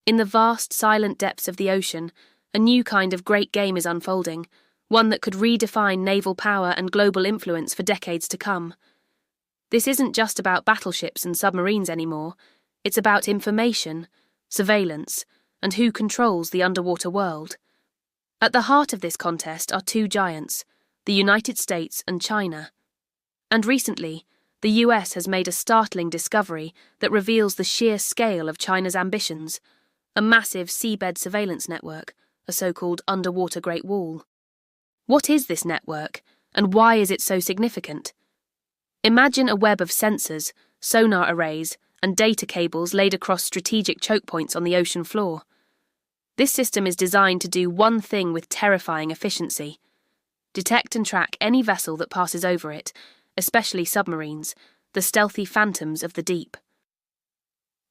In the vast, silent depths of the ocean, a new kind of great game is unfolding, one that could redefine naval power and global influence for decades to come. This isn't just about battleships and submarines anymore, it's about information, surveillance, and who controls the underwater world. At the heart of this contest are two giants, the United States and China. And recently, the US has made a startling discovery that reveals the sheer scale of China's ambitions, a massive seabed surveillance network, a so-called underwater Great Wall. What is this network, and why is it so significant? Imagine a web of sensors, sonar arrays, and data cables laid across strategic choke points on the ocean floor. This system is designed to do one thing with terrifying efficiency: detect and track any vessel that passes over it, especially submarines, the stealthy phantoms of the deep.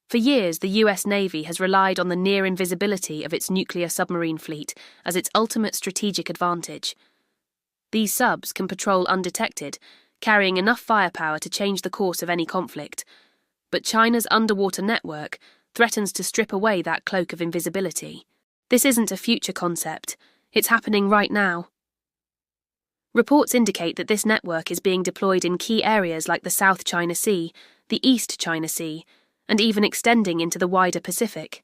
For years, the US Navy has relied on the near invisibility of its nuclear submarine fleet as its ultimate strategic advantage. These subs can patrol undetected, carrying enough firepower to change the course of any conflict. But China's underwater network threatens to strip away that cloak of invisibility. This isn't a future concept, it's happening right now. Reports indicate that this network is being deployed in key areas like the South China Sea, the East China Sea, and even extending into the wider Pacific.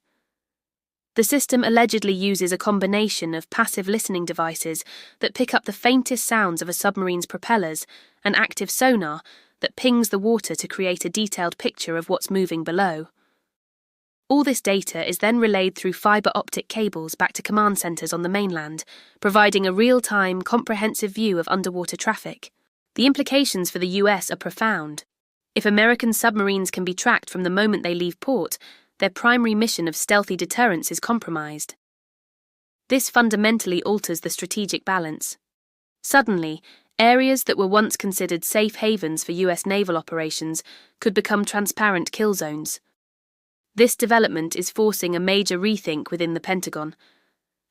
The system allegedly uses a combination of passive listening devices that pick up the faintest sounds of a submarine's propellers and active sonar that pings the water to create a detailed picture of what's moving below. All this data is then relayed through fibre optic cables back to command centres on the mainland, providing a real-time, comprehensive view of underwater traffic. The implications for the US are profound. If American submarines can be tracked from the moment they leave port, their primary mission of stealthy deterrence is compromised. This fundamentally alters the strategic balance. Suddenly, areas that were once considered safe havens for US naval operations could become transparent kill zones. This development is forcing a major rethink within the Pentagon.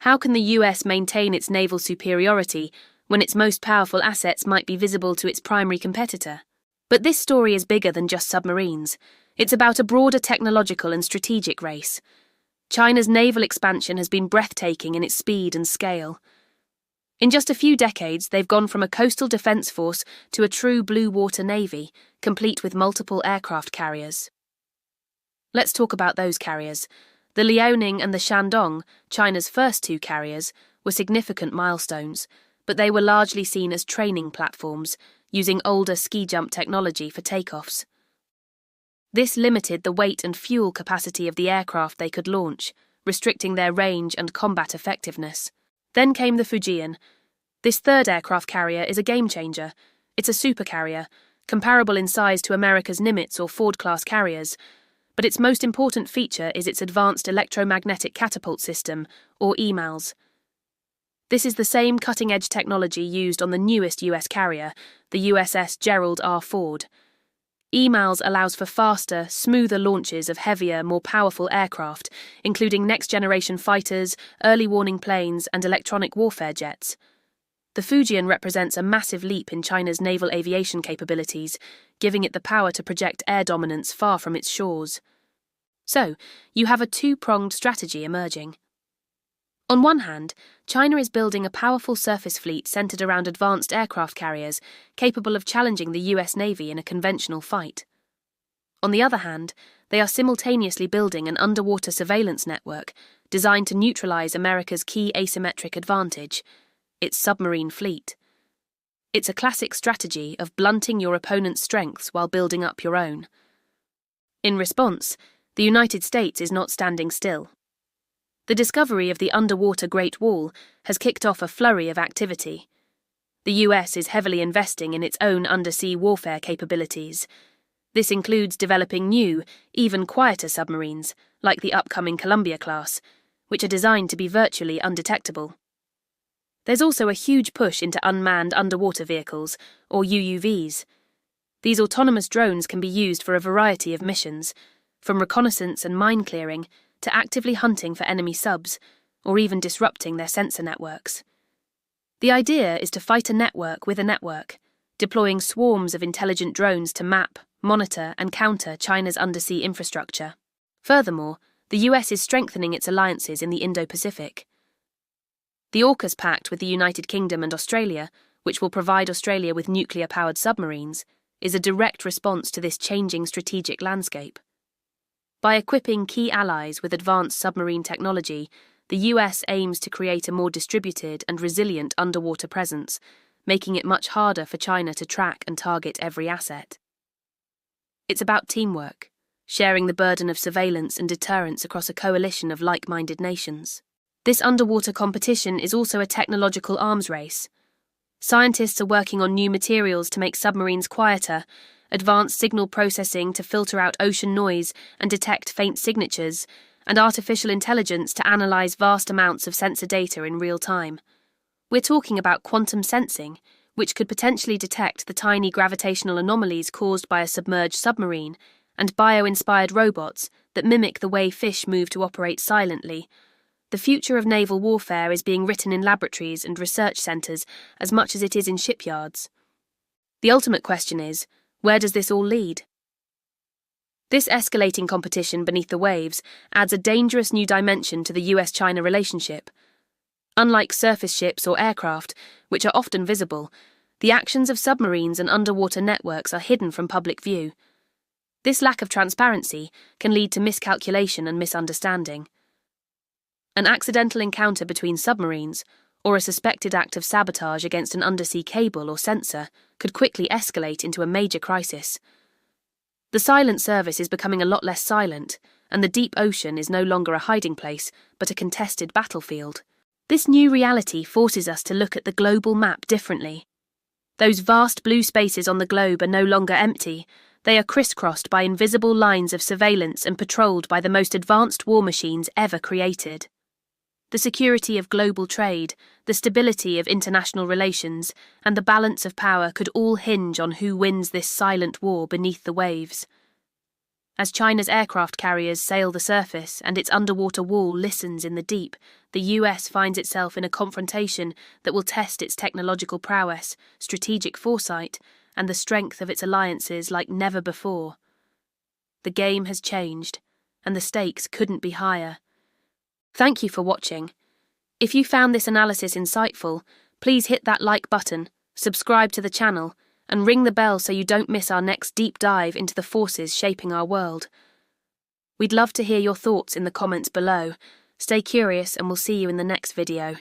How can the US maintain its naval superiority when its most powerful assets might be visible to its primary competitor? But this story is bigger than just submarines. It's about a broader technological and strategic race. China's naval expansion has been breathtaking in its speed and scale. In just a few decades, they've gone from a coastal defence force to a true blue water navy, complete with multiple aircraft carriers. Let's talk about those carriers. The Liaoning and the Shandong, China's first two carriers, were significant milestones, but they were largely seen as training platforms, using older ski jump technology for takeoffs. This limited the weight and fuel capacity of the aircraft they could launch, restricting their range and combat effectiveness. Then came the Fujian. This third aircraft carrier is a game-changer. It's a supercarrier, comparable in size to America's Nimitz or Ford-class carriers, but its most important feature is its advanced electromagnetic catapult system, or EMALS. This is the same cutting-edge technology used on the newest US carrier, the USS Gerald R. Ford. EMALS allows for faster, smoother launches of heavier, more powerful aircraft, including next-generation fighters, early warning planes, and electronic warfare jets. The Fujian represents a massive leap in China's naval aviation capabilities, giving it the power to project air dominance far from its shores. So, you have a two-pronged strategy emerging. On one hand, China is building a powerful surface fleet centered around advanced aircraft carriers, capable of challenging the US Navy in a conventional fight. On the other hand, they are simultaneously building an underwater surveillance network designed to neutralize America's key asymmetric advantage, its submarine fleet. It's a classic strategy of blunting your opponent's strengths while building up your own. In response, the United States is not standing still. The discovery of the underwater Great Wall has kicked off a flurry of activity. The US is heavily investing in its own undersea warfare capabilities. This includes developing new, even quieter submarines, like the upcoming Columbia class, which are designed to be virtually undetectable. There's also a huge push into unmanned underwater vehicles, or UUVs. These autonomous drones can be used for a variety of missions, from reconnaissance and mine clearing to actively hunting for enemy subs, or even disrupting their sensor networks. The idea is to fight a network with a network, deploying swarms of intelligent drones to map, monitor, and counter China's undersea infrastructure. Furthermore, the US is strengthening its alliances in the Indo-Pacific. The AUKUS Pact with the United Kingdom and Australia, which will provide Australia with nuclear-powered submarines, is a direct response to this changing strategic landscape. By equipping key allies with advanced submarine technology, the US aims to create a more distributed and resilient underwater presence, making it much harder for China to track and target every asset. It's about teamwork, sharing the burden of surveillance and deterrence across a coalition of like-minded nations. This underwater competition is also a technological arms race. Scientists are working on new materials to make submarines quieter, advanced signal processing to filter out ocean noise and detect faint signatures, and artificial intelligence to analyze vast amounts of sensor data in real time. We're talking about quantum sensing, which could potentially detect the tiny gravitational anomalies caused by a submerged submarine, and bio-inspired robots that mimic the way fish move to operate silently. The future of naval warfare is being written in laboratories and research centres as much as it is in shipyards. The ultimate question is, where does this all lead? This escalating competition beneath the waves adds a dangerous new dimension to the US-China relationship. Unlike surface ships or aircraft, which are often visible, the actions of submarines and underwater networks are hidden from public view. This lack of transparency can lead to miscalculation and misunderstanding. An accidental encounter between submarines, or a suspected act of sabotage against an undersea cable or sensor, could quickly escalate into a major crisis. The silent service is becoming a lot less silent, and the deep ocean is no longer a hiding place, but a contested battlefield. This new reality forces us to look at the global map differently. Those vast blue spaces on the globe are no longer empty. They are crisscrossed by invisible lines of surveillance and patrolled by the most advanced war machines ever created. The security of global trade, the stability of international relations, and the balance of power could all hinge on who wins this silent war beneath the waves. As China's aircraft carriers sail the surface and its underwater wall listens in the deep, the US finds itself in a confrontation that will test its technological prowess, strategic foresight, and the strength of its alliances like never before. The game has changed, and the stakes couldn't be higher. Thank you for watching. If you found this analysis insightful, please hit that like button, subscribe to the channel, and ring the bell so you don't miss our next deep dive into the forces shaping our world. We'd love to hear your thoughts in the comments below. Stay curious and we'll see you in the next video.